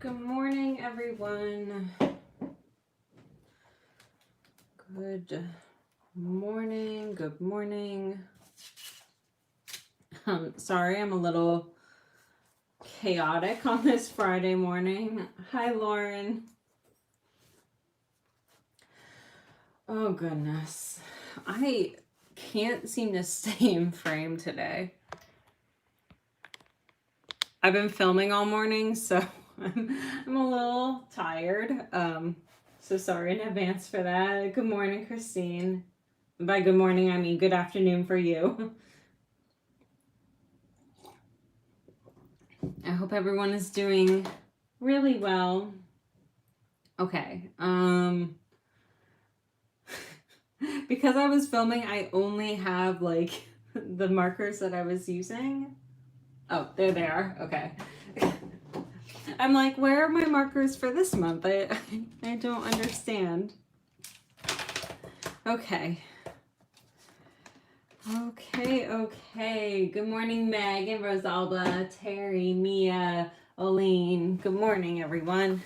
Good morning, everyone. Good morning. Good morning. Sorry, I'm a little chaotic on this Friday morning. Hi, Lauren. Oh, goodness. I can't seem to stay in frame today. I've been filming all morning, so I'm a little tired. So sorry in advance for that. Good morning, Christine. By good morning, I mean good afternoon for you. I hope everyone is doing really well. Okay. Because I was filming, I only have like the markers that I was using. Oh, there they are. Okay. I'm like, where are my markers for this month? I don't understand. Okay. Okay. Good morning, Meg and Rosalba, Terry, Mia, Oline. Good morning, everyone.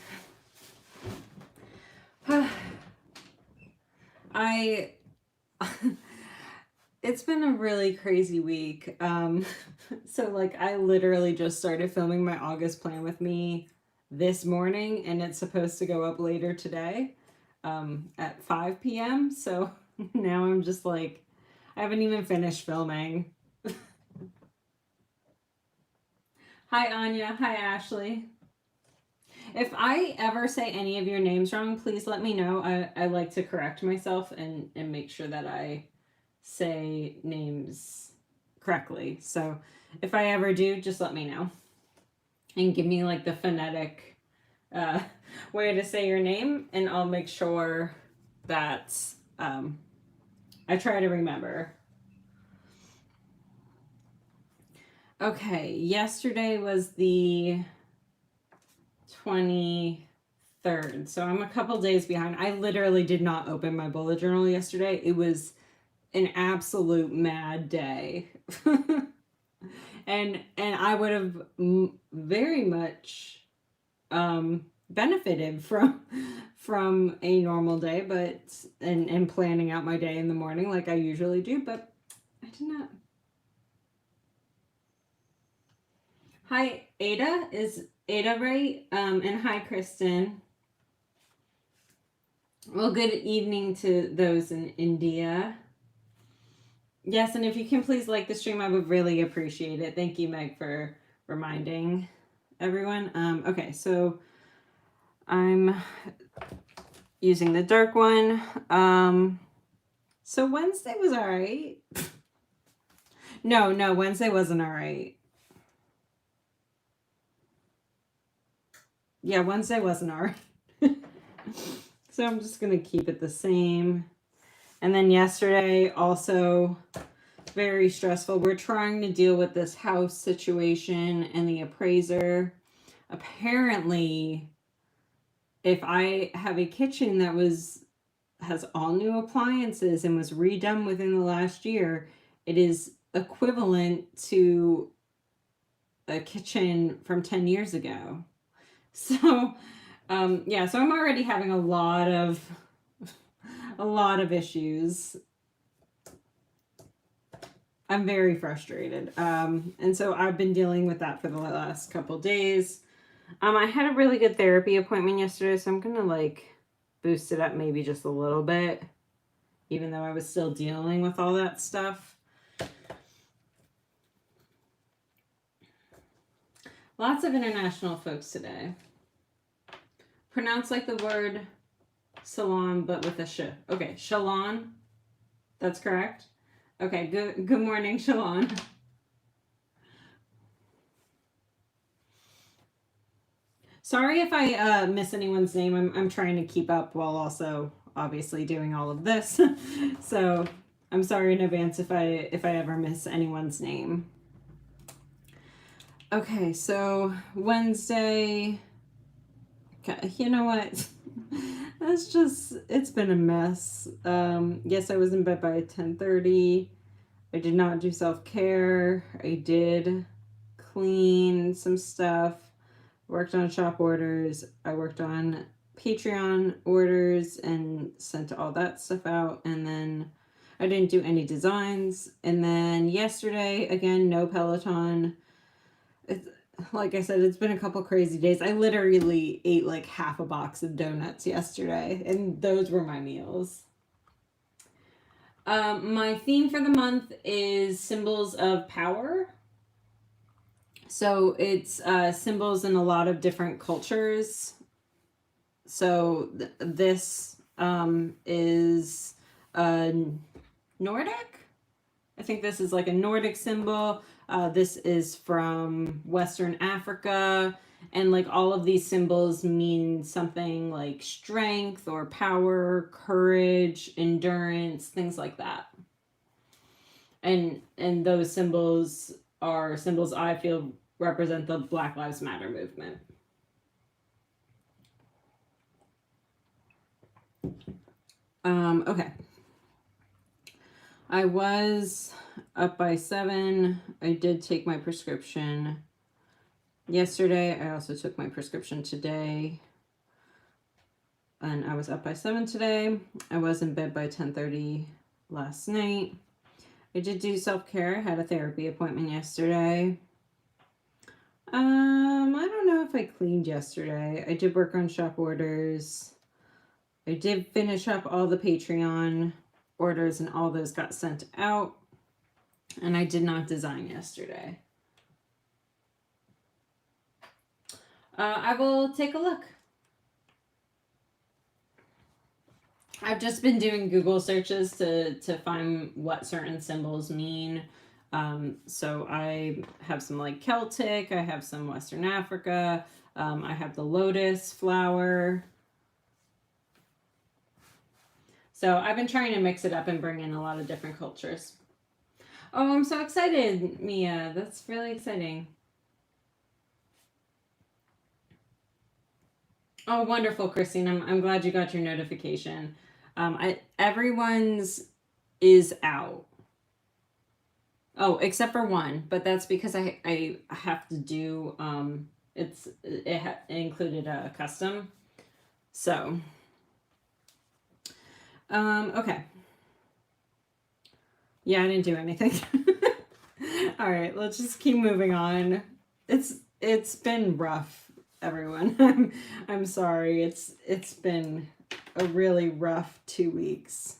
It's been a really crazy week. So like I literally just started filming my August plan with me this morning, and it's supposed to go up later today at 5 p.m. So now I'm just like, I haven't even finished filming. Hi, Anya. Hi, Ashley. If I ever say any of your names wrong, please let me know. I like to correct myself and make sure that I say names correctly. So if I ever do, just let me know. And give me like the phonetic way to say your name, and I'll make sure that I try to remember. Okay, yesterday was the 23rd, so I'm a couple days behind. I literally did not open my bullet journal yesterday. It was an absolute mad day. and I would have very much benefited from a normal day, but and planning out my day in the morning like I usually do, but I did not. Hi, Ada. Is Ada right? And hi, Kristen. Well, good evening to those in India. Yes, and if you can please like the stream, I would really appreciate it. Thank you, Meg, for reminding everyone. Okay, so I'm using the dark one. So Wednesday was all right. No, Wednesday wasn't all right. Yeah, Wednesday wasn't all right. So I'm just going to keep it the same. And then yesterday, also very stressful. We're trying to deal with this house situation and the appraiser. Apparently, if I have a kitchen that has all new appliances and was redone within the last year, it is equivalent to a kitchen from 10 years ago. So, yeah, so I'm already having a lot of issues. I'm very frustrated. And so I've been dealing with that for the last couple days. I had a really good therapy appointment yesterday, so I'm gonna like boost it up maybe just a little bit, even though I was still dealing with all that stuff. Lots of international folks today. Pronounce like the word salon, but with a sh. Okay, Shalon. That's correct. Okay, good morning, Shalon. Sorry if I miss anyone's name. I'm trying to keep up while also obviously doing all of this. So I'm sorry in advance if I ever miss anyone's name. Okay, so Wednesday. Okay, you know what? It's been a mess. Yes, I was in bed by 10:30. I did not do self-care. I did clean some stuff. worked on shop orders. I worked on Patreon orders and sent all that stuff out. And then I didn't do any designs. And then yesterday, again, no Peloton. Like I said, it's been a couple crazy days. I literally ate like half a box of donuts yesterday, and those were my meals. My theme for the month is symbols of power. So it's symbols in a lot of different cultures. So this is Nordic. I think this is like a Nordic symbol. This is from Western Africa. And like all of these symbols mean something like strength or power, courage, endurance, things like that. And those symbols are symbols I feel represent the Black Lives Matter movement. Okay. I was up by 7. I did take my prescription yesterday. I also took my prescription today. And I was up by 7 today. I was in bed by 10:30 last night. I did do self-care. I had a therapy appointment yesterday. I don't know if I cleaned yesterday. I did work on shop orders. I did finish up all the Patreon orders and all those got sent out. And I did not design yesterday. I will take a look. I've just been doing Google searches to find what certain symbols mean. So I have some like Celtic, I have some Western Africa, I have the lotus flower. So I've been trying to mix it up and bring in a lot of different cultures. Oh, I'm so excited, Mia. That's really exciting. Oh, wonderful, Christine. I'm glad you got your notification. Everyone's is out. Oh, except for one, but that's because I have to do, it included a custom. So, okay. Yeah, I didn't do anything. All right, let's just keep moving on. It's been rough, everyone. I'm sorry. It's been a really rough 2 weeks.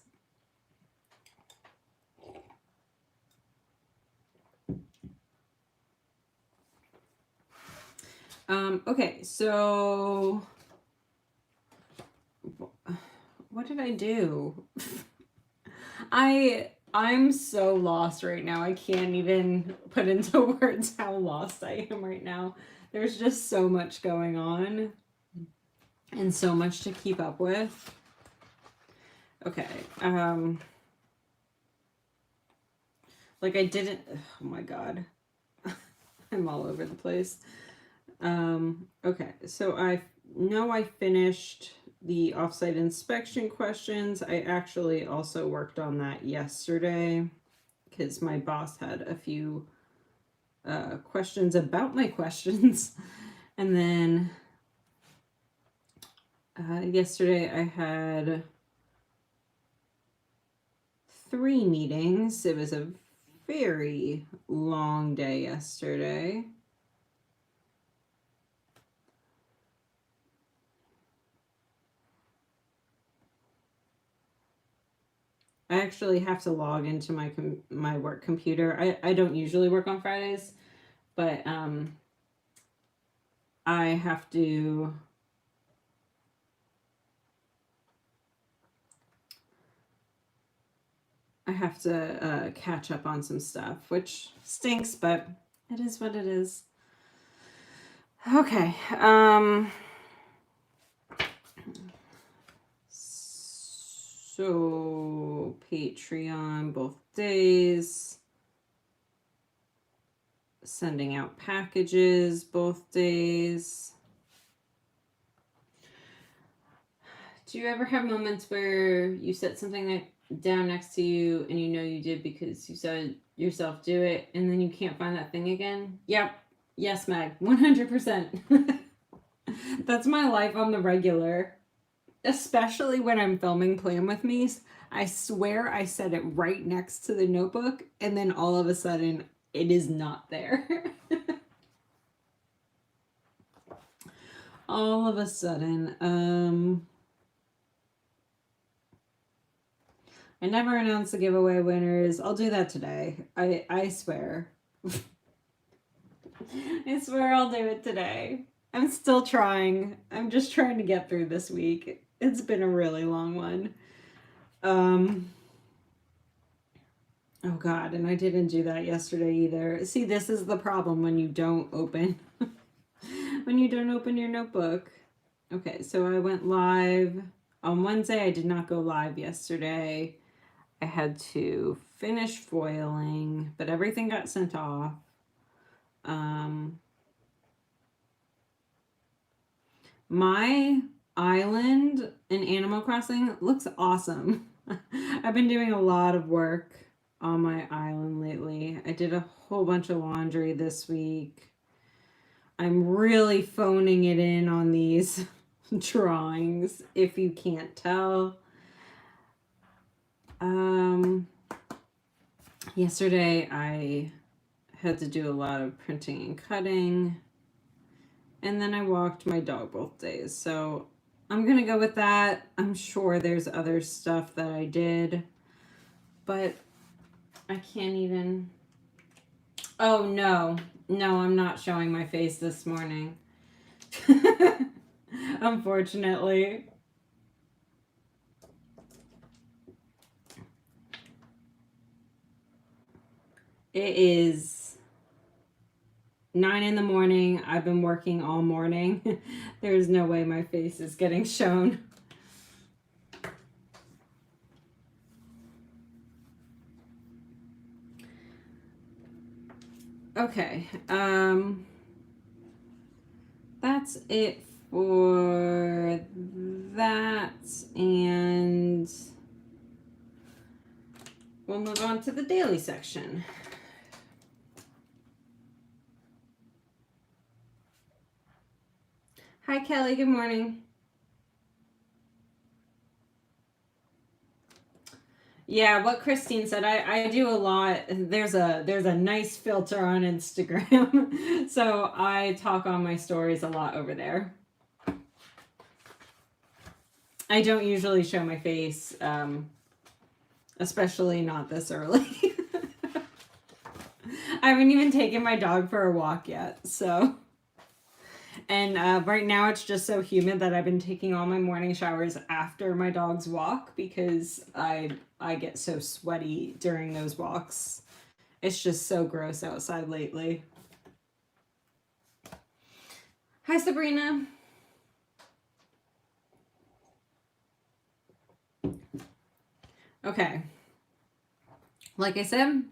Okay, so what did I do? I'm so lost right now. I can't even put into words how lost I am right now. There's just so much going on and so much to keep up with. Okay. Like I didn't, oh my God. I'm all over the place. Okay, so I know I finished the offsite inspection questions. I actually also worked on that yesterday because my boss had a few questions about my questions. And then yesterday I had 3 meetings. It was a very long day yesterday. I actually have to log into my work computer. I don't usually work on Fridays, but I have to catch up on some stuff, which stinks, but it is what it is. Okay. So Patreon both days, sending out packages both days. Do you ever have moments where you set something down next to you and you know you did because you said yourself do it and then you can't find that thing again? Yep. Yes, Meg. 100%. That's my life on the regular. Especially when I'm filming Plan With Me's. I swear I set it right next to the notebook, and then all of a sudden, it is not there. All of a sudden. I never announce the giveaway winners. I'll do that today. I swear. I swear I'll do it today. I'm still trying. I'm just trying to get through this week. It's been a really long one. Oh God, and I didn't do that yesterday either. See, this is the problem when you don't open when you don't open your notebook. Okay, so I went live on Wednesday. I did not go live yesterday. I had to finish foiling, but everything got sent off. My island in Animal Crossing looks awesome. I've been doing a lot of work on my island lately. I did a whole bunch of laundry this week. I'm really phoning it in on these drawings, if you can't tell. Yesterday I had to do a lot of printing and cutting, and then I walked my dog both days, so I'm gonna go with that. I'm sure there's other stuff that I did, but I can't even. Oh no, I'm not showing my face this morning. Unfortunately. It is 9 in the morning. I've been working all morning. There's no way my face is getting shown. Okay. That's it for that, and we'll move on to the daily section. Hi, Kelly. Good morning. Yeah, what Christine said, I do a lot. There's a nice filter on Instagram. So I talk on my stories a lot over there. I don't usually show my face, especially not this early. I haven't even taken my dog for a walk yet, so. And right now it's just so humid that I've been taking all my morning showers after my dog's walk because I get so sweaty during those walks. It's just so gross outside lately. Hi, Sabrina. Okay. Like I said,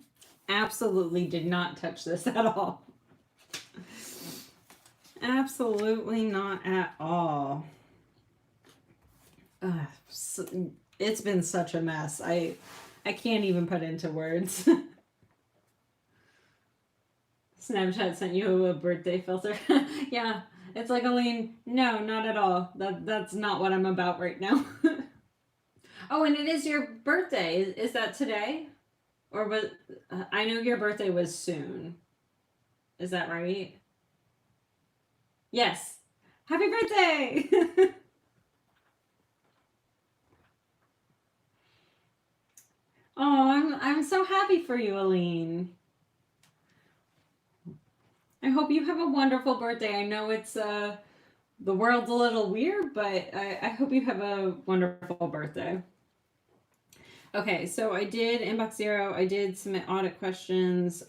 absolutely did not touch this at all. Absolutely not at all. It's been such a mess. I can't even put into words. Snapchat sent you a birthday filter. Yeah, it's like, Aline, no, not at all. That's not what I'm about right now. Oh, and it is your birthday. Is that today? Or was I know your birthday was soon. Is that right? Yes. Happy birthday! Oh, I'm so happy for you, Aline. I hope you have a wonderful birthday. I know it's the world's a little weird, but I hope you have a wonderful birthday. Okay, so I did inbox 0. I did submit audit questions.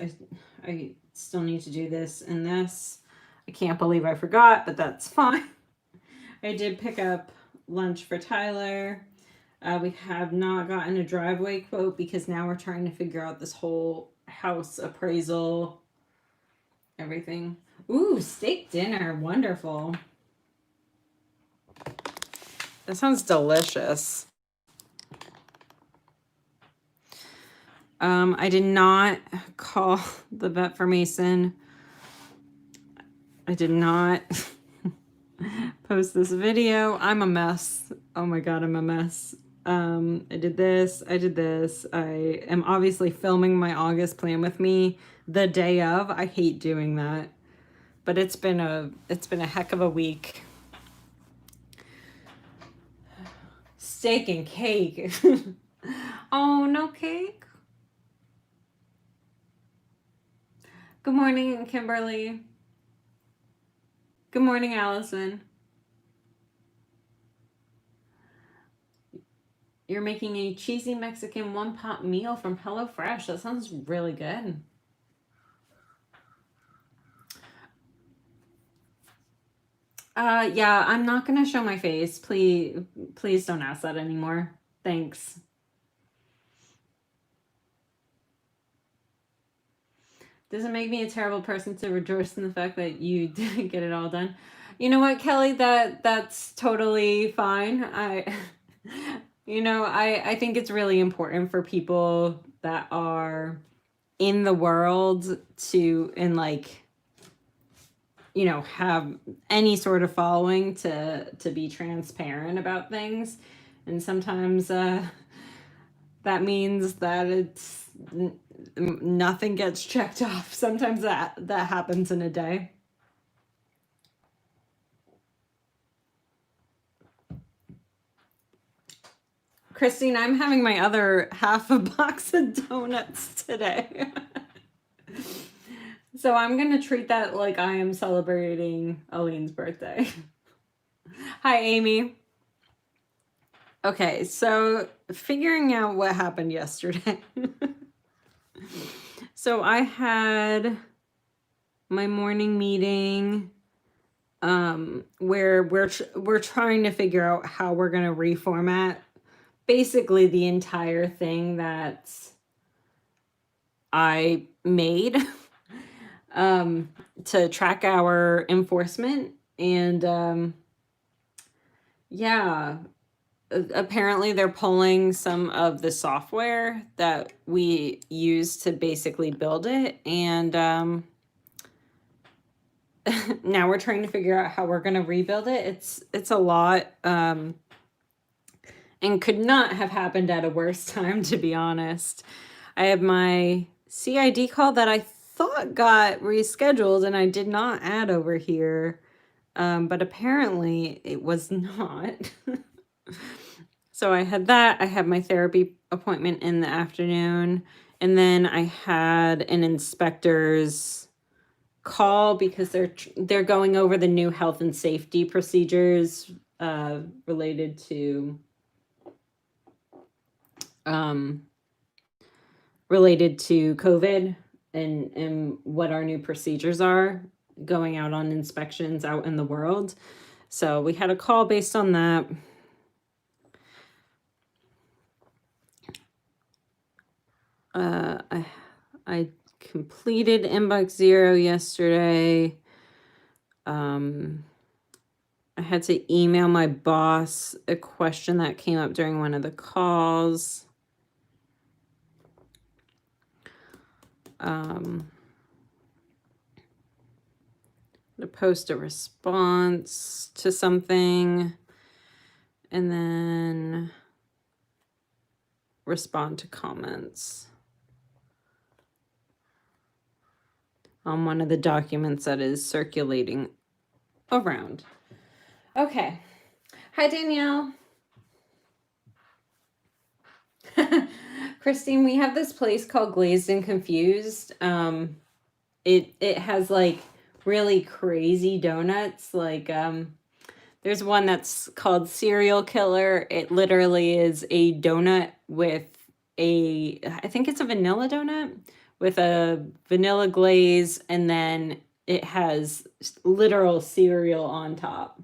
I still need to do this and this. I can't believe I forgot, but that's fine. I did pick up lunch for Tyler. We have not gotten a driveway quote because now we're trying to figure out this whole house appraisal, everything. Ooh, steak dinner. Wonderful. That sounds delicious. I did not call the vet for Mason. I did not post this video. I'm a mess. Oh my God, I'm a mess. I did this, I did this. I am obviously filming my August plan with me the day of. I hate doing that, but it's been a heck of a week. Steak and cake. Oh, no cake? Good morning, Kimberly. Good morning, Allison. You're making a cheesy Mexican one-pot meal from HelloFresh. That sounds really good. Yeah, I'm not gonna show my face. Please don't ask that anymore. Thanks. Does it make me a terrible person to rejoice in the fact that you didn't get it all done? You know what, Kelly? That's totally fine. You know, I think it's really important for people that are in the world to, and like, you know, have any sort of following to be transparent about things. And sometimes that means that it's nothing gets checked off. Sometimes that happens in a day. Christine, I'm having my other half a box of donuts today. So I'm going to treat that like I am celebrating Aline's birthday. Hi, Amy. Okay, so figuring out what happened yesterday. So I had my morning meeting where we're trying to figure out how we're going to reformat basically the entire thing that I made to track our enforcement. And yeah, apparently they're pulling some of the software that we use to basically build it. And now we're trying to figure out how we're going to rebuild it. It's a lot. And could not have happened at a worse time, to be honest. I have my CID call that I thought got rescheduled and I did not add over here, but apparently it was not. So I had that. I had my therapy appointment in the afternoon, and then I had an inspector's call because they're going over the new health and safety procedures related to COVID and what our new procedures are going out on inspections out in the world. So we had a call based on that. I completed inbox 0 yesterday. I had to email my boss a question that came up during one of the calls. To post a response to something and then respond to comments on one of the documents that is circulating around. Okay. Hi, Danielle. Christine, we have this place called Glazed and Confused. It has like really crazy donuts. Like there's one that's called Serial Killer. It literally is a donut with I think it's a vanilla donut with a vanilla glaze, and then it has literal cereal on top.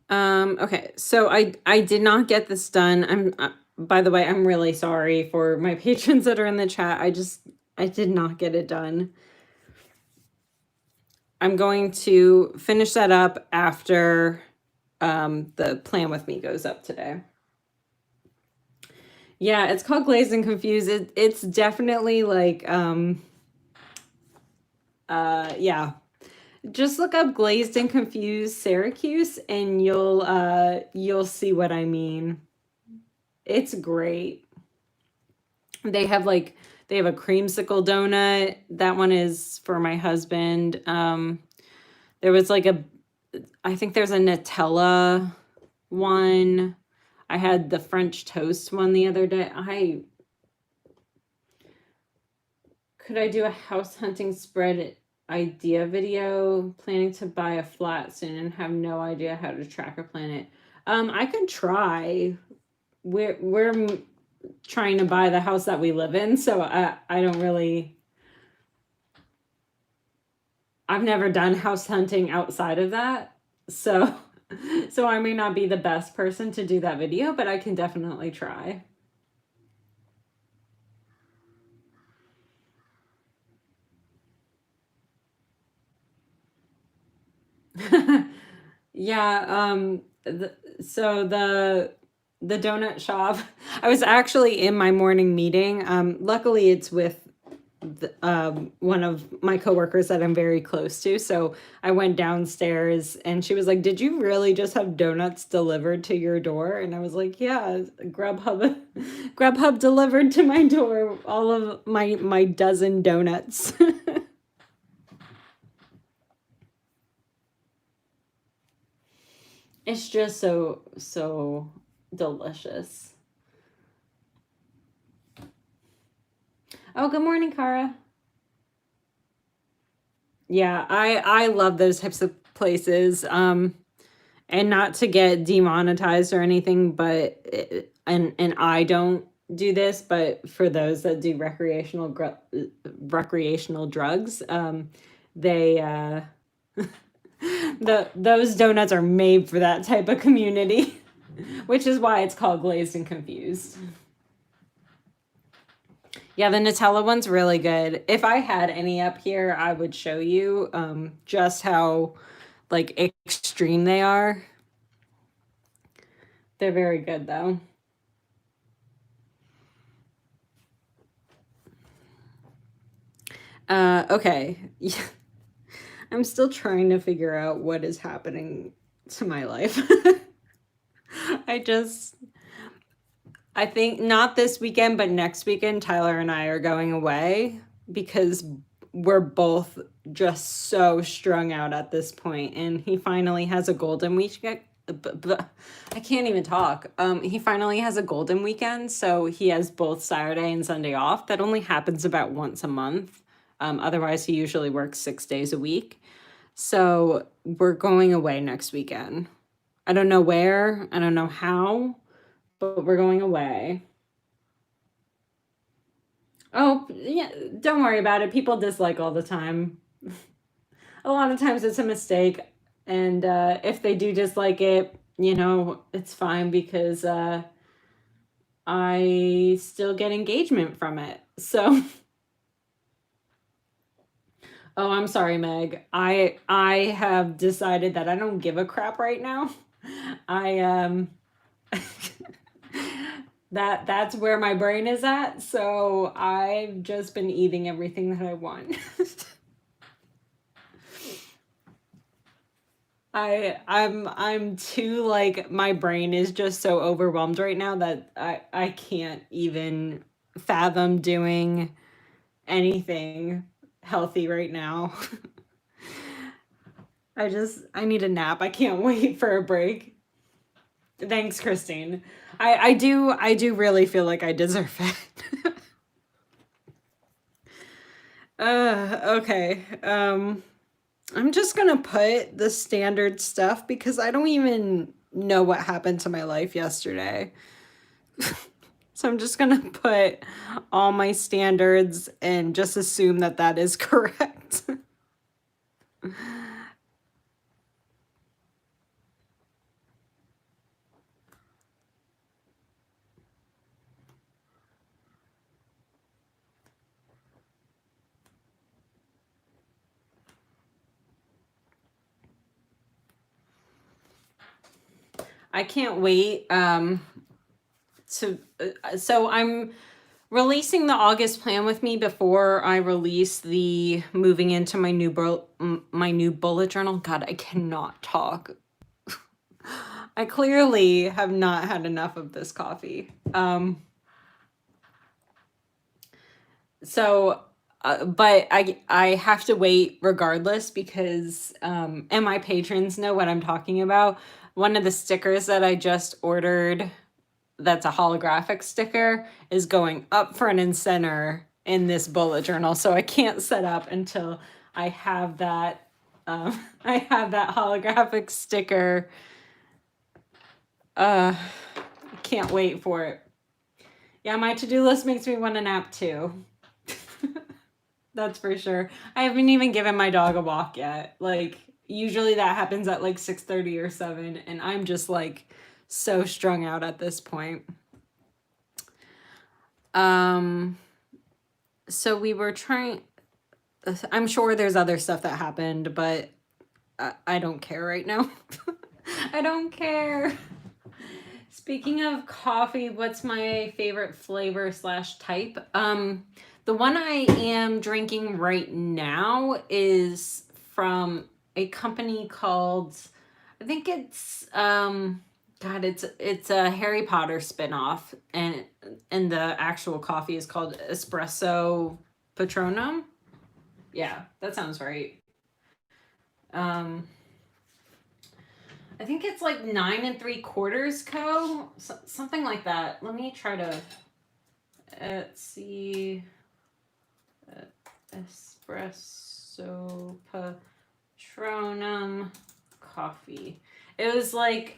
Okay, so I did not get this done. By the way, I'm really sorry for my patrons that are in the chat. I did not get it done. I'm going to finish that up after the plan with me goes up today. Yeah, it's called Glazed and Confused. It's definitely like, yeah. Just look up Glazed and Confused Syracuse and you'll see what I mean. It's great. They have like, they have a creamsicle donut. That one is for my husband. There was like I think there's a Nutella one. I had the French toast one the other day. Could I do a house hunting spread idea video? Planning to buy a flat soon and have no idea how to track or plan it. I could try. We're trying to buy the house that we live in, so I don't really. I've never done house hunting outside of that, so so I may not be the best person to do that video, but I can definitely try. Yeah, so the donut shop. I was actually in my morning meeting. Luckily, it's with one of my coworkers that I'm very close to. So I went downstairs and she was like, "Did you really just have donuts delivered to your door?" And I was like, "Yeah, Grubhub, Grubhub delivered to my door all of my dozen donuts." It's just so delicious. Oh, good morning, Cara. Yeah, I love those types of places. And not to get demonetized or anything, but and I don't do this, but for those that do recreational drugs, they those donuts are made for that type of community, which is why it's called Glazed and Confused. Yeah, the Nutella one's really good. If I had any up here, I would show you just how like extreme they are. They're very good though. Okay. Yeah. I'm still trying to figure out what is happening to my life. I think not this weekend, but next weekend, Tyler and I are going away because we're both just so strung out at this point, and he finally has a golden weekend. I can't even talk. He finally has a golden weekend, so he has both Saturday and Sunday off. That only happens about once a month. Otherwise, he usually works 6 days a week. So we're going away next weekend. I don't know where, I don't know how, but we're going away. Oh, yeah, don't worry about it. People dislike all the time. A lot of times it's a mistake. And if they do dislike it, you know, it's fine because I still get engagement from it. So, oh, I'm sorry, Meg. I have decided that I don't give a crap right now. I that's where my brain is at, so I've just been eating everything that I want. I'm too like my brain is just so overwhelmed right now that I can't even fathom doing anything healthy right now. I need a nap. I can't wait for a break. Thanks, Christine. I do really feel like I deserve it. Okay. I'm just gonna put the standard stuff because I don't even know what happened to my life yesterday. So I'm just gonna put all my standards and just assume that that is correct. I can't wait. So I'm releasing the August plan with me before I release the moving into my new bullet journal. God, I cannot talk. I clearly have not had enough of this coffee. But I have to wait regardless because and my patrons know what I'm talking about. One of the stickers that I just ordered that's a holographic sticker is going up front and center in this bullet journal, so I can't set up until I have that I have that holographic sticker. I can't wait for it. Yeah, my to-do list makes me want to nap too. That's for sure. I haven't even given my dog a walk yet. Like, usually that happens at like 6:30 or 7, and I'm just like so strung out at this point. So we were trying, I'm sure there's other stuff that happened, but I don't care right now. I don't care. Speaking of coffee, what's my favorite flavor / type? The one I am drinking right now is from a company called, I think it's God, it's a Harry Potter spinoff, and the actual coffee is called Espresso Patronum. Yeah, that sounds right. I think it's like 9 3/4 co, something like that. Let me try to see. Espresso Patronum coffee. It was like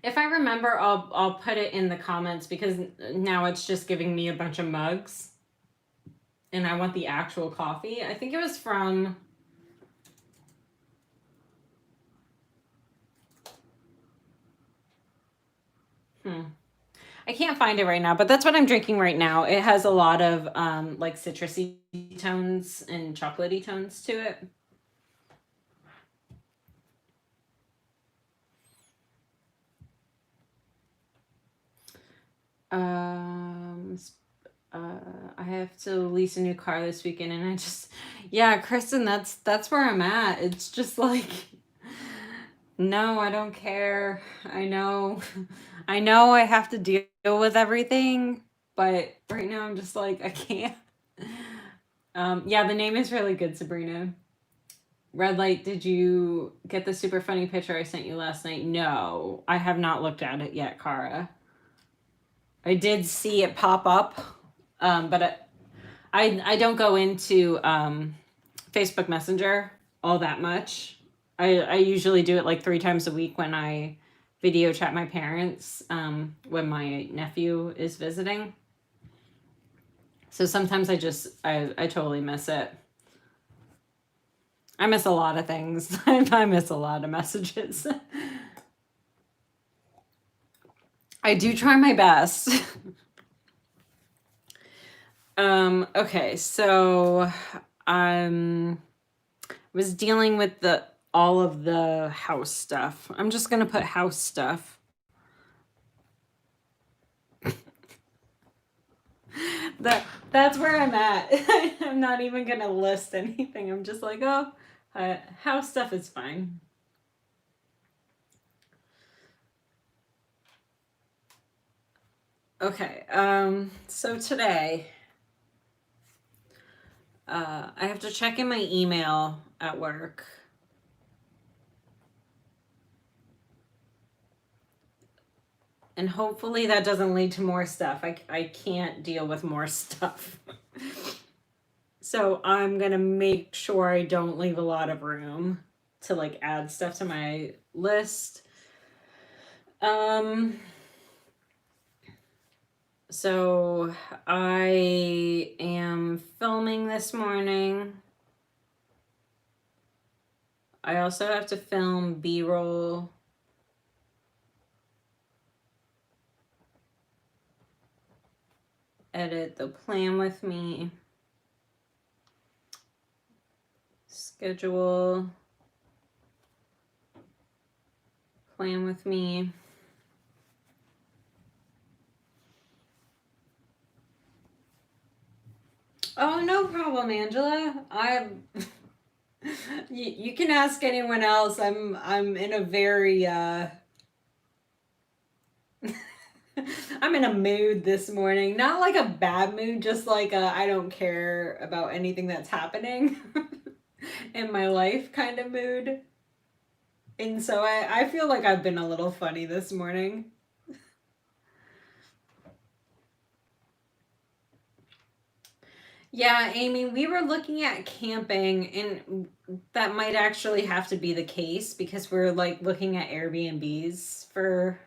If I remember, I'll put it in the comments because now it's just giving me a bunch of mugs. And I want the actual coffee. I think it was from I can't find it right now, but that's what I'm drinking right now. It has a lot of like citrusy tones and chocolatey tones to it. I have to lease a new car this weekend, and I just, yeah, Kristen, that's where I'm at. It's just like, no, I don't care. I know I have to deal with everything, but right now I'm just like, I can't. Yeah, the name is really good, Sabrina. Red Light, did you get the super funny picture I sent you last night? No, I have not looked at it yet, Cara. I did see it pop up, but I don't go into Facebook Messenger all that much. I usually do it like 3 times a week when I video chat my parents when my nephew is visiting. So sometimes I totally miss it. I miss a lot of things. I miss a lot of messages. I do try my best. Okay, so I was dealing with all of the house stuff. I'm just gonna put house stuff. That's where I'm at. I'm not even gonna list anything. I'm just like, oh, house stuff is fine. Okay, so today I have to check in my email at work. And hopefully that doesn't lead to more stuff. I can't deal with more stuff. So I'm going to make sure I don't leave a lot of room to like add stuff to my list. So I am filming this morning. I also have to film B-roll. Edit the plan with me. schedule. Plan with me. Oh, no problem, Angela. You can ask anyone else. I'm in a very I'm in a mood this morning. Not like a bad mood, just like a I don't care about anything that's happening in my life kind of mood. And so I feel like I've been a little funny this morning. Yeah, Amy, we were looking at camping, and that might actually have to be the case because we're like looking at Airbnbs for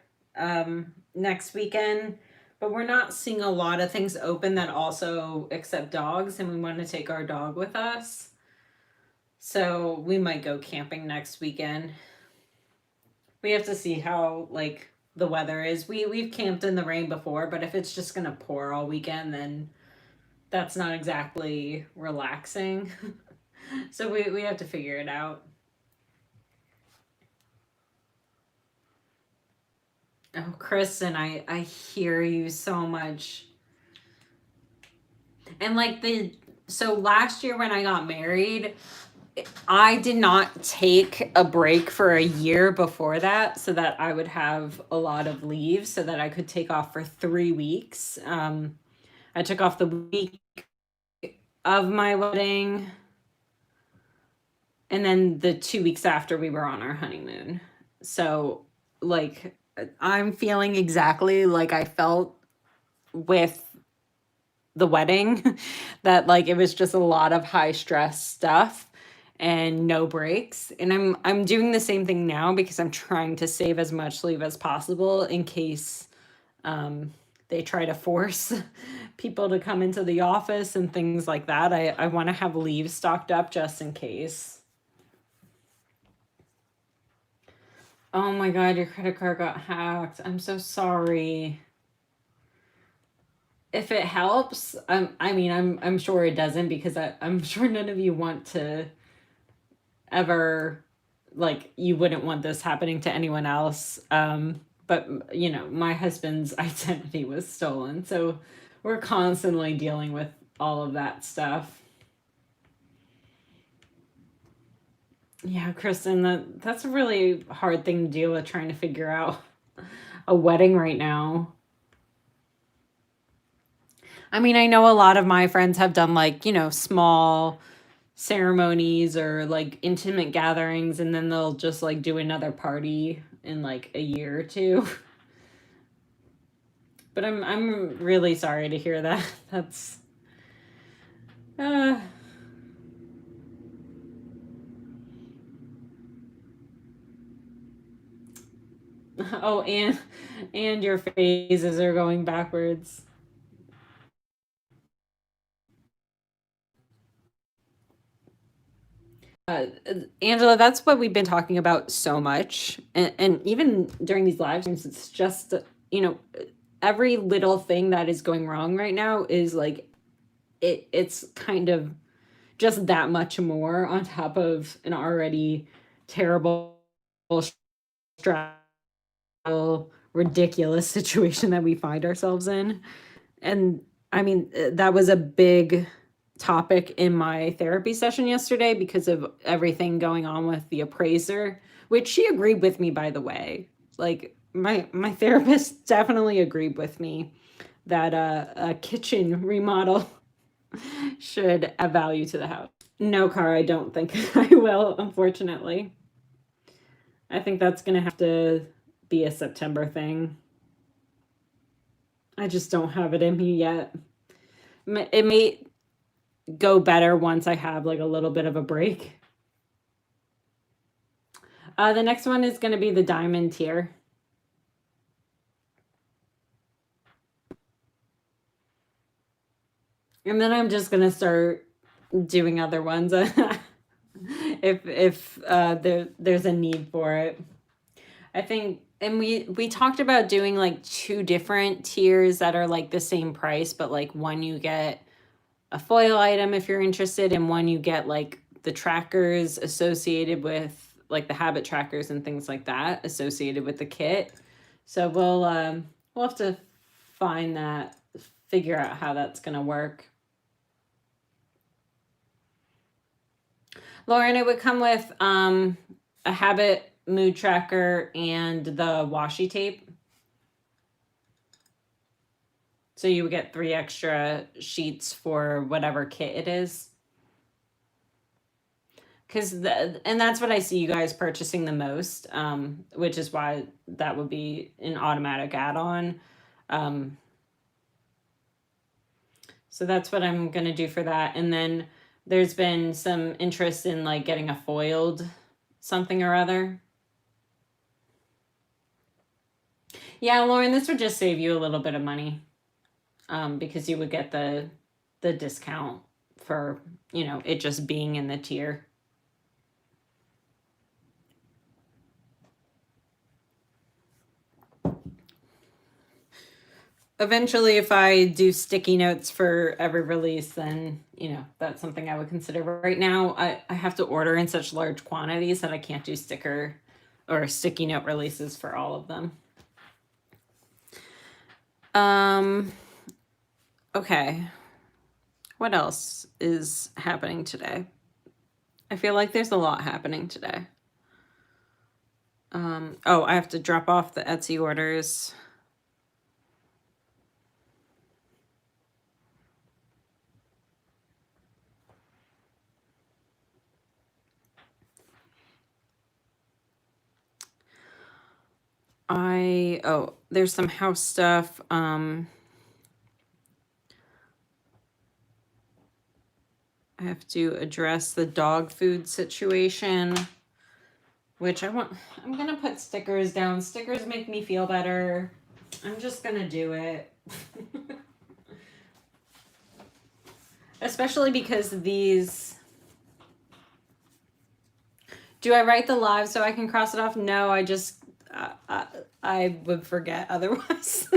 next weekend. But we're not seeing a lot of things open that also accept dogs, and we want to take our dog with us. So we might go camping next weekend. We have to see how like the weather is. We've camped in the rain before, but if it's just gonna pour all weekend, then that's not exactly relaxing. So we have to figure it out. Oh, Kristen, I hear you so much. And like so last year when I got married, I did not take a break for a year before that so that I would have a lot of leave so that I could take off for 3 weeks. I took off the week of my wedding and then the 2 weeks after we were on our honeymoon. So like I'm feeling exactly like I felt with the wedding that like it was just a lot of high stress stuff and no breaks, and I'm doing the same thing now because I'm trying to save as much leave as possible in case they try to force people to come into the office and things like that. I want to have leave stocked up just in case. Oh my god, your credit card got hacked. I'm so sorry. If it helps, I'm sure it doesn't because I'm sure none of you want to ever, like, you wouldn't want this happening to anyone else. But you know, my husband's identity was stolen, so we're constantly dealing with all of that stuff. Yeah, Kristen, that's a really hard thing to deal with, trying to figure out a wedding right now. I mean, I know a lot of my friends have done like, you know, small ceremonies or like intimate gatherings, and then they'll just like do another party in like a year or two. But I'm really sorry to hear that. That's uh oh, and your phases are going backwards. Angela, that's what we've been talking about so much. And even during these live streams, it's just, you know, every little thing that is going wrong right now is like, it's kind of just that much more on top of an already terrible, stressful, ridiculous situation that we find ourselves in. And I mean, that was a big topic in my therapy session yesterday because of everything going on with the appraiser, which she agreed with me, by the way. Like my therapist definitely agreed with me that a kitchen remodel should add value to the house. No, car, I don't think I will, unfortunately. I think that's gonna have to be a September thing. I just don't have it in me yet. It may go better once I have like a little bit of a break. The next one is going to be the diamond tier. And then I'm just going to start doing other ones if there's a need for it. I think, and we talked about doing like 2 different tiers that are like the same price, but like one you get a foil item if you're interested, and one you get like the trackers associated with, like the habit trackers and things like that associated with the kit. So we'll have to find that, figure out how that's going to work. Lauren, it would come with a habit mood tracker and the washi tape. So you would get 3 extra sheets for whatever kit it is. And that's what I see you guys purchasing the most, which is why that would be an automatic add-on. So that's what I'm going to do for that. And then there's been some interest in like getting a foiled something or other. Yeah, Lauren, this would just save you a little bit of money, because you would get the discount for, you know, it just being in the tier. Eventually, if I do sticky notes for every release, then, you know, that's something I would consider. Right now, I have to order in such large quantities that I can't do sticker or sticky note releases for all of them. Okay. What else is happening today? I feel like there's a lot happening today. Oh, I have to drop off the Etsy orders. Oh, there's some house stuff. I have to address the dog food situation, which I'm gonna put stickers down. Stickers make me feel better. I'm just gonna do it. Especially because these... Do I write the live so I can cross it off? No, I just... I would forget otherwise.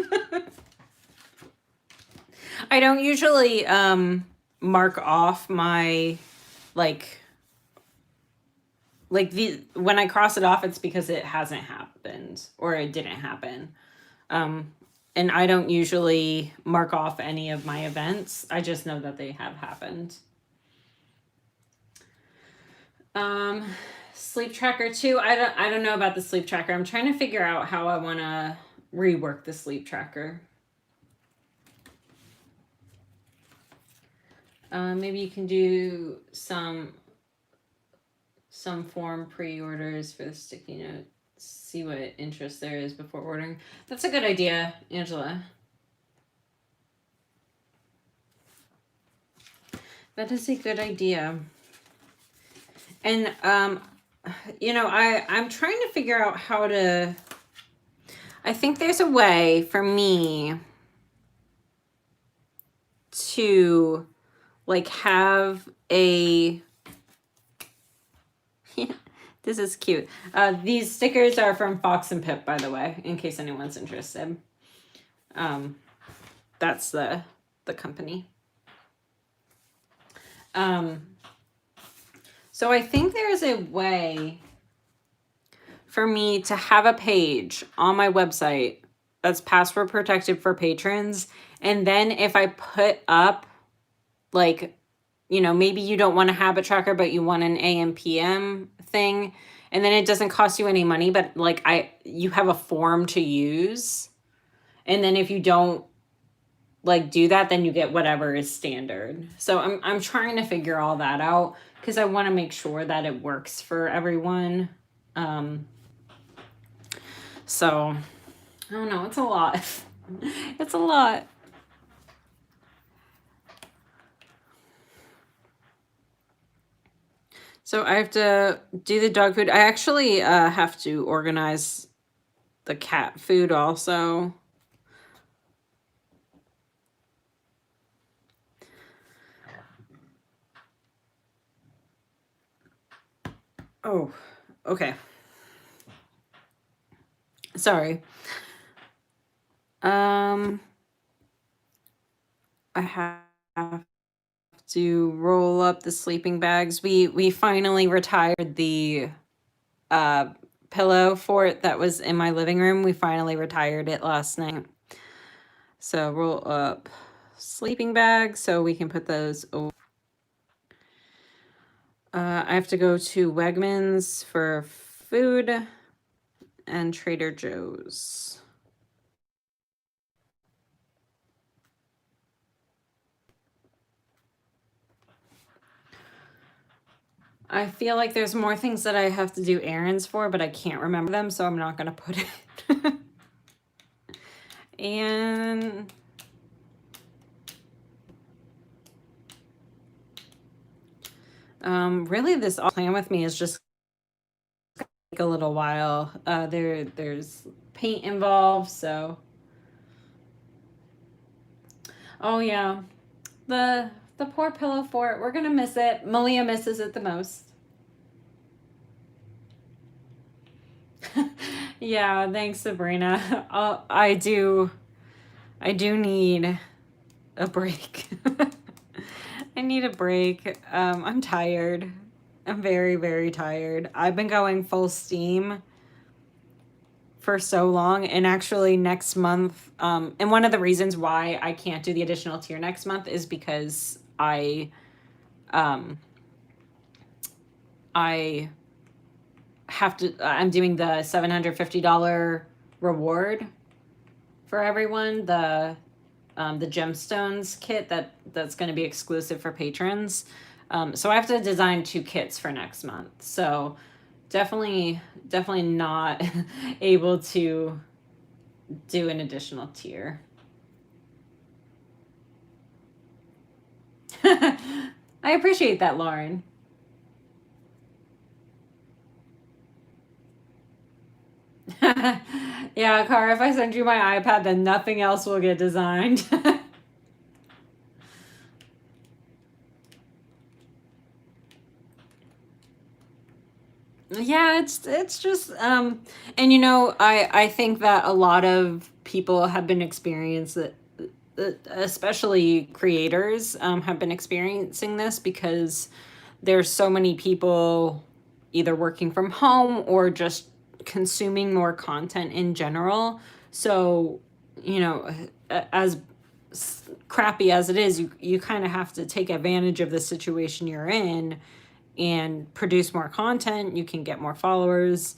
I don't usually mark off my, like when I cross it off, it's because it hasn't happened or it didn't happen. And I don't usually mark off any of my events. I just know that they have happened. Sleep tracker 2. I don't know about the sleep tracker. I'm trying to figure out how I want to rework the sleep tracker. Maybe you can do some form pre-orders for the sticky notes. See what interest there is before ordering. That's a good idea, Angela. That is a good idea. And you know, I'm trying to figure out how to... I think there's a way for me to like have a... This is cute. These stickers are from Fox and Pip, by the way, in case anyone's interested. That's the company. So I think there's a way for me to have a page on my website that's password protected for patrons. And then if I put up, like, you know, maybe you don't want a habit tracker, but you want an AM PM thing, and then it doesn't cost you any money, but like you have a form to use. And then if you don't like do that, then you get whatever is standard. So I'm trying to figure all that out because I want to make sure that it works for everyone. So I don't know, it's a lot. It's a lot. So I have to do the dog food. I actually have to organize the cat food also. Oh, okay. Sorry. I have do roll up the sleeping bags. We finally retired the pillow fort that was in my living room. We finally retired it last night. So roll up sleeping bags so we can put those over. I have to go to Wegmans for food and Trader Joe's. I feel like there's more things that I have to do errands for, but I can't remember them, so I'm not going to put it. And really this all plan with me is just take a little while. There's paint involved, so. Oh yeah, the poor pillow fort. We're gonna miss it. Malia misses it the most. Yeah, thanks, Sabrina. I do need a break. I need a break. I'm tired. I'm very, very tired. I've been going full steam for so long, and actually next month, and one of the reasons why I can't do the additional tier next month is because I have to, I'm doing the $750 reward for everyone, the gemstones kit that's going to be exclusive for patrons. So I have to design 2 kits for next month. So definitely not able to do an additional tier. I appreciate that, Lauren. Yeah, Cara, if I send you my iPad, then nothing else will get designed. Yeah, it's just and you know, I think that a lot of people have been experiencing that, especially creators have been experiencing this because there's so many people either working from home or just consuming more content in general. So, you know, as crappy as it is, you kind of have to take advantage of the situation you're in and produce more content. You can get more followers.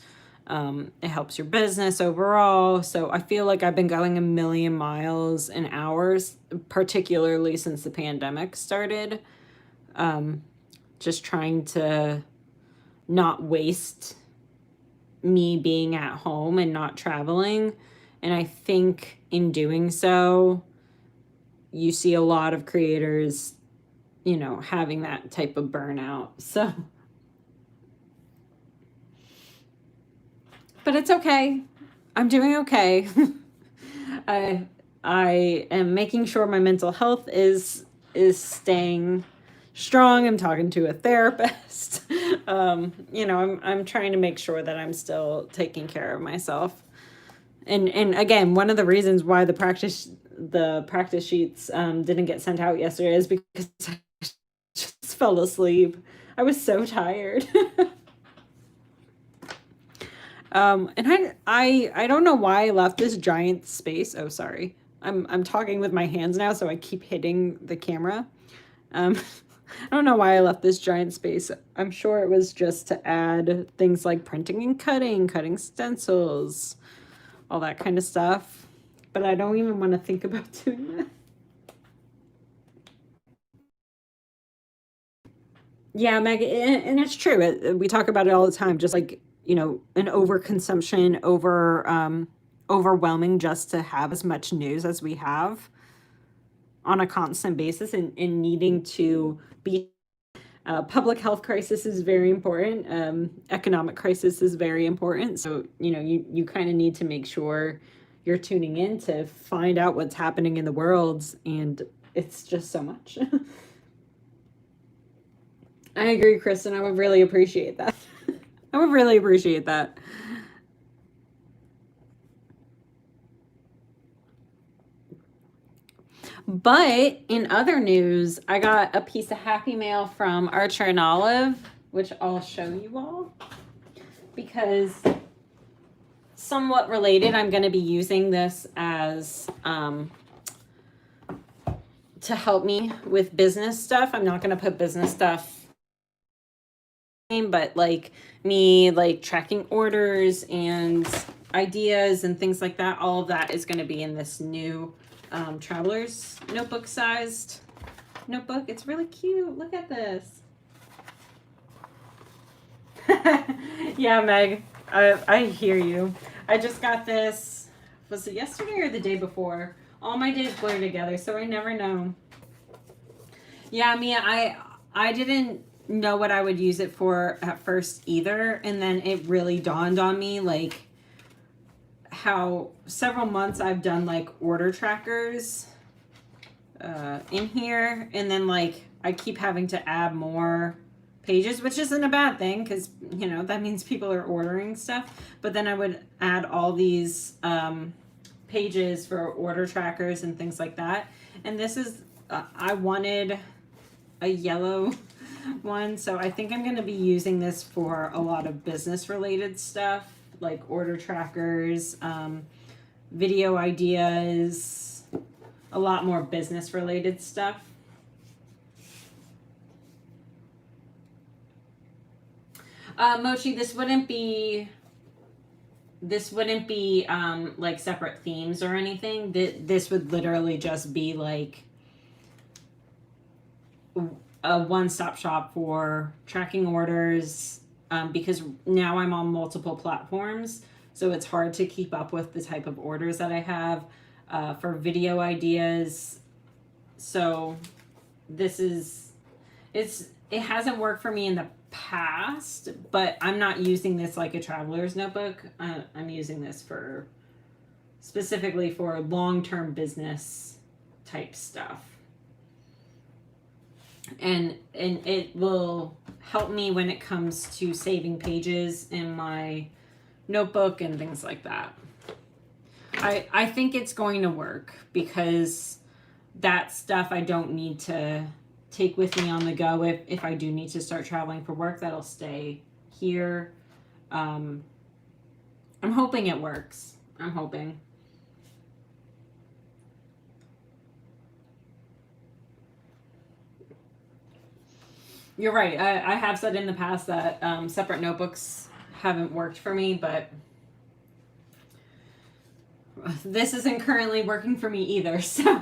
It helps your business overall. So I feel like I've been going a million miles an hour, particularly since the pandemic started. Just trying to not waste me being at home and not traveling. And I think in doing so, you see a lot of creators, you know, having that type of burnout. So, but it's okay. I'm doing okay. I am making sure my mental health is staying strong. I'm talking to a therapist. You know, I'm trying to make sure that I'm still taking care of myself. And again, one of the reasons why the practice sheets didn't get sent out yesterday is because I just fell asleep. I was so tired. And I don't know why I left this giant space. Oh, sorry. I'm talking with my hands now, so I keep hitting the camera. I don't know why I left this giant space. I'm sure it was just to add things like printing and cutting stencils, all that kind of stuff. But I don't even want to think about doing that. Yeah, Meg, and it's true. We talk about it all the time, just like, you know, an overconsumption, overwhelming just to have as much news as we have on a constant basis, and needing to be public health crisis is very important. Economic crisis is very important. So, you know, you kind of need to make sure you're tuning in to find out what's happening in the world. And it's just so much. I agree, Kristen. I would really appreciate that. I would really appreciate that. But in other news, I got a piece of Happy Mail from Archer and Olive, which I'll show you all, because somewhat related, I'm going to be using this as to help me with business stuff. I'm not going to put business stuff, but like me like tracking orders and ideas and things like that. All of that is going to be in this new traveler's notebook sized notebook. It's really cute. Look at this. Yeah, Meg, I hear you. I just got this, was it yesterday or the day before? All my days blur together, so I never know. Yeah, Mia, I didn't know what I would use it for at first either, and then it really dawned on me like how several months I've done like order trackers in here, and then like I keep having to add more pages, which isn't a bad thing because, you know, that means people are ordering stuff. But then I would add all these pages for order trackers and things like that. And this is, I wanted a yellow one, so I think I'm going to be using this for a lot of business related stuff, like order trackers, video ideas, a lot more business related stuff. Mochi, this wouldn't be like separate themes or anything. This would literally just be like a one-stop shop for tracking orders, because now I'm on multiple platforms, so it's hard to keep up with the type of orders that I have, for video ideas. So this is, it hasn't worked for me in the past, but I'm not using this like a traveler's notebook. I'm using this for specifically for long-term business type stuff, and it will help me when it comes to saving pages in my notebook and things like that. I think it's going to work because that stuff I don't need to take with me on the go. If I do need to start traveling for work, that'll stay here. I'm hoping it works. I'm hoping. You're right. I have said in the past that separate notebooks haven't worked for me, but this isn't currently working for me either. So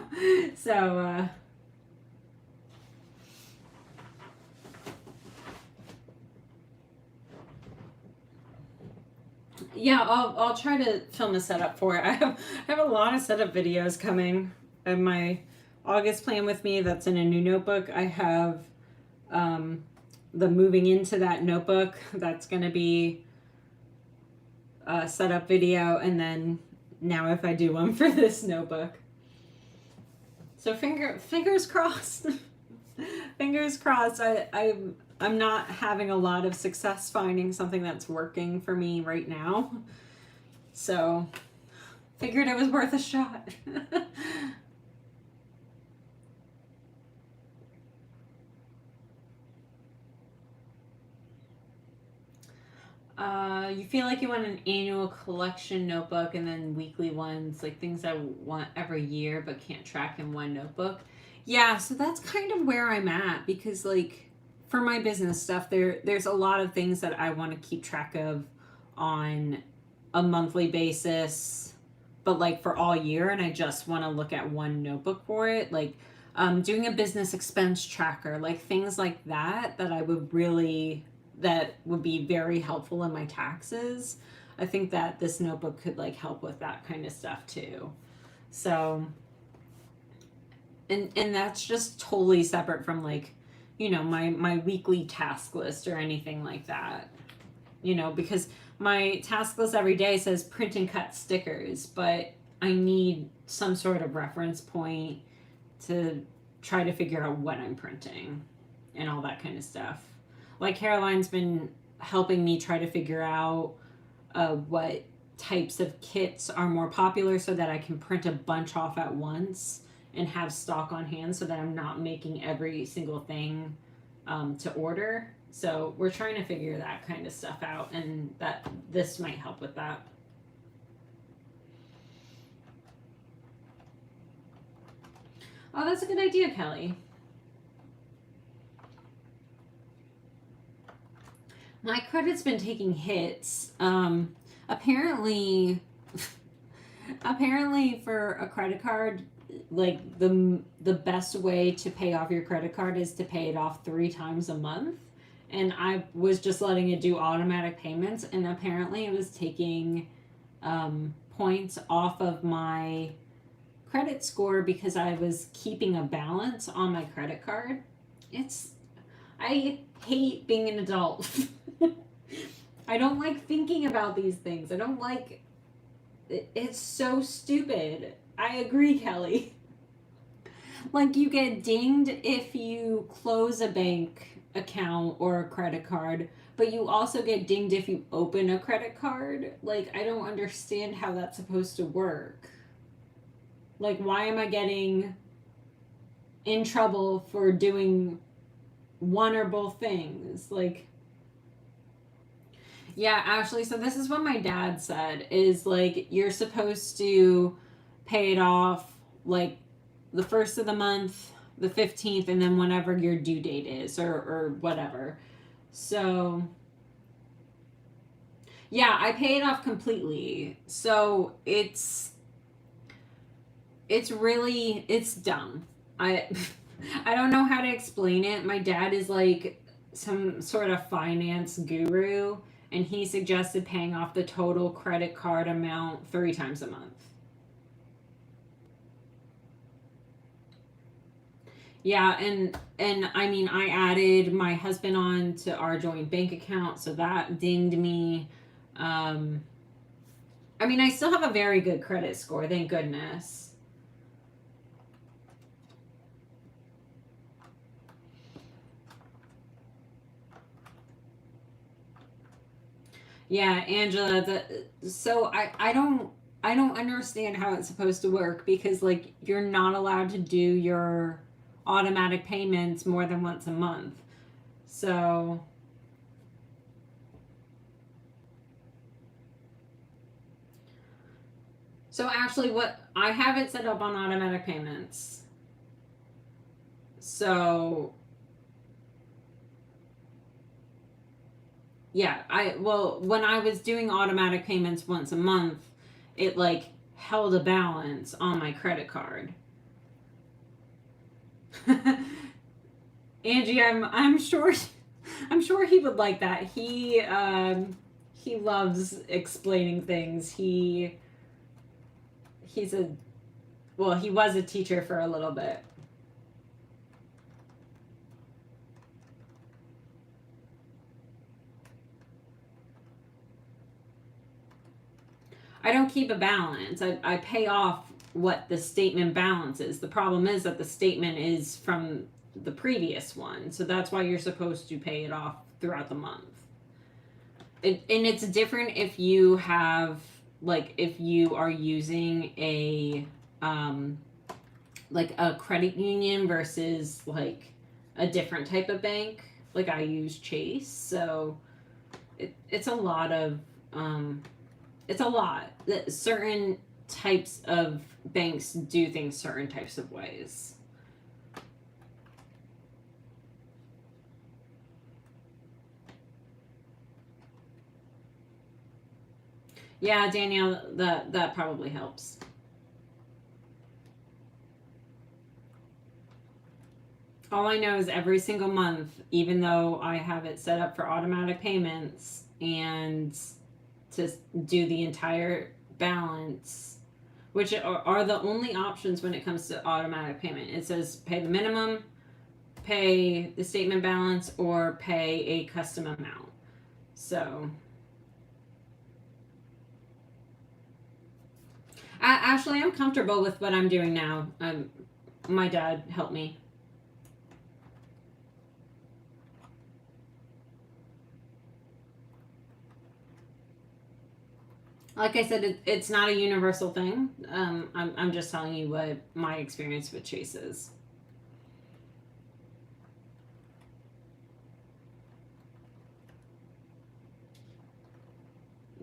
yeah, I'll try to film a setup for it. I have a lot of setup videos coming. I have my August plan with me that's in a new notebook. I have the moving into that notebook that's going to be a setup video, and then now if I do one for this notebook. So fingers crossed. Fingers crossed. I'm not having a lot of success finding something that's working for me right now. So figured it was worth a shot. You feel like you want an annual collection notebook and then weekly ones, like things I want every year but can't track in one notebook. Yeah, so that's kind of where I'm at, because like for my business stuff, there's a lot of things that I want to keep track of on a monthly basis, but like for all year, and I just want to look at one notebook for it, like doing a business expense tracker, like things like that that would be very helpful in my taxes. I think that this notebook could like help with that kind of stuff too. So, and that's just totally separate from like, you know, my weekly task list or anything like that, you know, because my task list every day says print and cut stickers, but I need some sort of reference point to try to figure out what I'm printing and all that kind of stuff. Like Caroline's been helping me try to figure out what types of kits are more popular so that I can print a bunch off at once and have stock on hand so that I'm not making every single thing to order. So we're trying to figure that kind of stuff out, and that this might help with that. Oh, that's a good idea, Kelly. My credit's been taking hits. Apparently for a credit card, like the best way to pay off your credit card is to pay it off 3 times a month. And I was just letting it do automatic payments, and apparently it was taking points off of my credit score because I was keeping a balance on my credit card. I hate being an adult. I don't like thinking about these things. I don't like it's so stupid. I agree, Kelly. Like, you get dinged if you close a bank account or a credit card, but you also get dinged if you open a credit card. Like, I don't understand how that's supposed to work. Like, why am I getting in trouble for doing one or both things? Like, yeah, Ashley, so this is what my dad said, is like, you're supposed to pay it off like the 1st of the month, the 15th, and then whenever your due date is, or whatever. So yeah, I pay it off completely. So it's dumb. I don't know how to explain it. My dad is like some sort of finance guru, and he suggested paying off the total credit card amount 3 times a month. Yeah, and I mean, I added my husband on to our joint bank account, so that dinged me. I mean, I still have a very good credit score, thank goodness. Yeah, Angela, so I don't understand how it's supposed to work, because like, you're not allowed to do your automatic payments more than once a month. So actually, what I have it set up on automatic payments. So yeah, when I was doing automatic payments once a month, it like held a balance on my credit card. Angie, I'm sure he would like that. He loves explaining things. He was a teacher for a little bit. I don't keep a balance. I pay off what the statement balance is. The problem is that the statement is from the previous one. So that's why you're supposed to pay it off throughout the month. And it's different if you have, like, if you are using a like a credit union versus like a different type of bank. Like, I use Chase, so it's a lot of certain types of banks do things certain types of ways. Yeah, Danielle, that probably helps. All I know is every single month, even though I have it set up for automatic payments and to do the entire balance, which are the only options when it comes to automatic payment. It says pay the minimum, pay the statement balance, or pay a custom amount. So Ashley, I'm comfortable with what I'm doing now. My dad helped me. Like I said, it's not a universal thing. I'm just telling you what my experience with Chase is.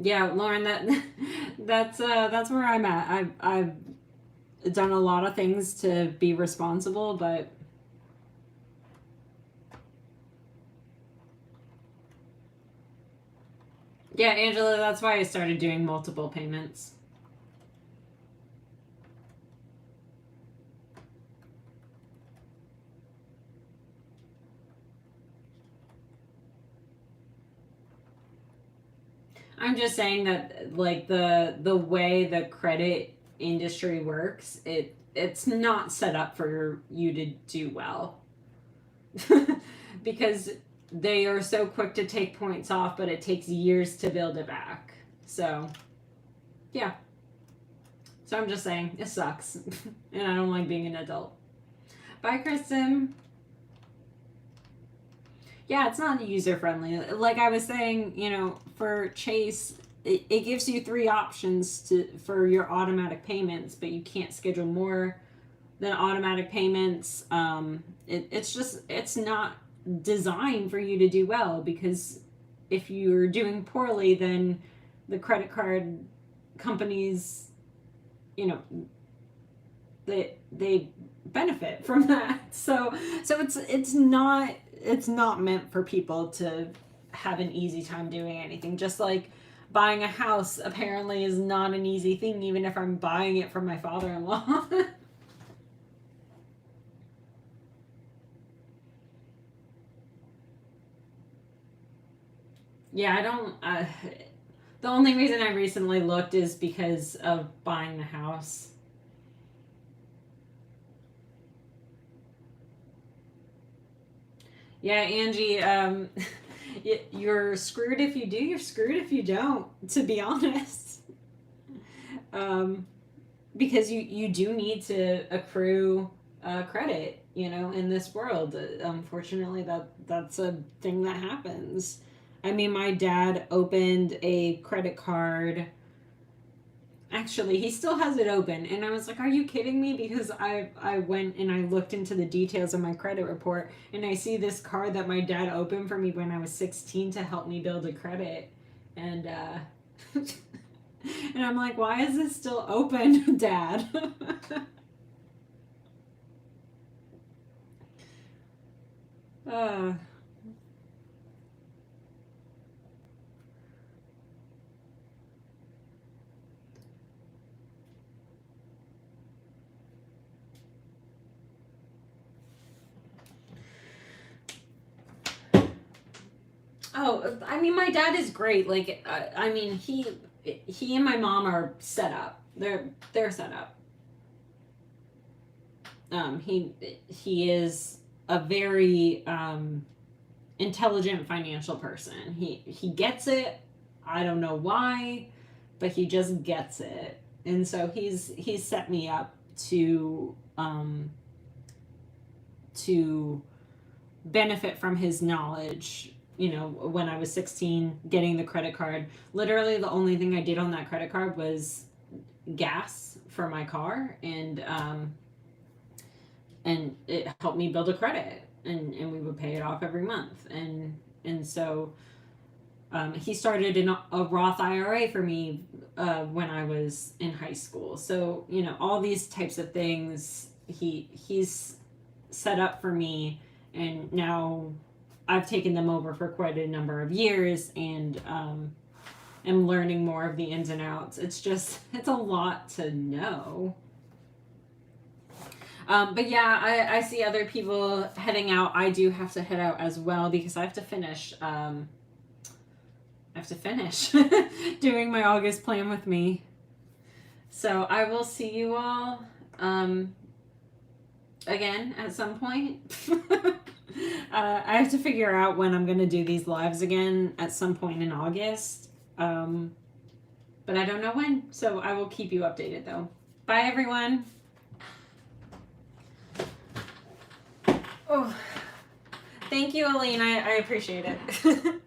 Yeah, Lauren, that's where I'm at. I've done a lot of things to be responsible, but yeah, Angela, that's why I started doing multiple payments. I'm just saying that like the way the credit industry works, it's not set up for you to do well. Because they are so quick to take points off, but it takes years to build it back. So, yeah. So I'm just saying, it sucks. And I don't like being an adult. Bye, Kristen. Yeah, it's not user friendly. Like I was saying, you know, for Chase, it gives you 3 options for your automatic payments, but you can't schedule more than automatic payments. It's not designed for you to do well, because if you're doing poorly, then the credit card companies, you know, they benefit from that. So it's not meant for people to have an easy time doing anything. Just like buying a house apparently is not an easy thing, even if I'm buying it from my father-in-law. Yeah, I don't. The only reason I recently looked is because of buying the house. Yeah, Angie, you're screwed if you do, you're screwed if you don't, to be honest. Because you do need to accrue credit, you know, in this world. Unfortunately, that's a thing that happens. I mean, my dad opened a credit card. Actually, he still has it open, and I was like, "Are you kidding me?" Because I went and I looked into the details of my credit report, and I see this card that my dad opened for me when I was 16 to help me build a credit, and and I'm like, "Why is this still open, Dad?" uh, Oh, I mean, my dad is great. Like, I mean, he and my mom are set up. They're set up. He is a very intelligent financial person. He gets it. I don't know why, but he just gets it. And so he's set me up to benefit from his knowledge. You know, when I was 16, getting the credit card, literally the only thing I did on that credit card was gas for my car, and it helped me build a credit, and we would pay it off every month, and so he started a Roth IRA for me when I was in high school. So, you know, all these types of things he's set up for me, and now I've taken them over for quite a number of years, and am learning more of the ins and outs. It's a lot to know. But yeah, I see other people heading out. I do have to head out as well because I have to finish. Doing my August plan with me. So I will see you all again at some point. I have to figure out when I'm going to do these lives again at some point in August. But I don't know when. So I will keep you updated though. Bye, everyone. Oh, thank you, Aline. I appreciate it.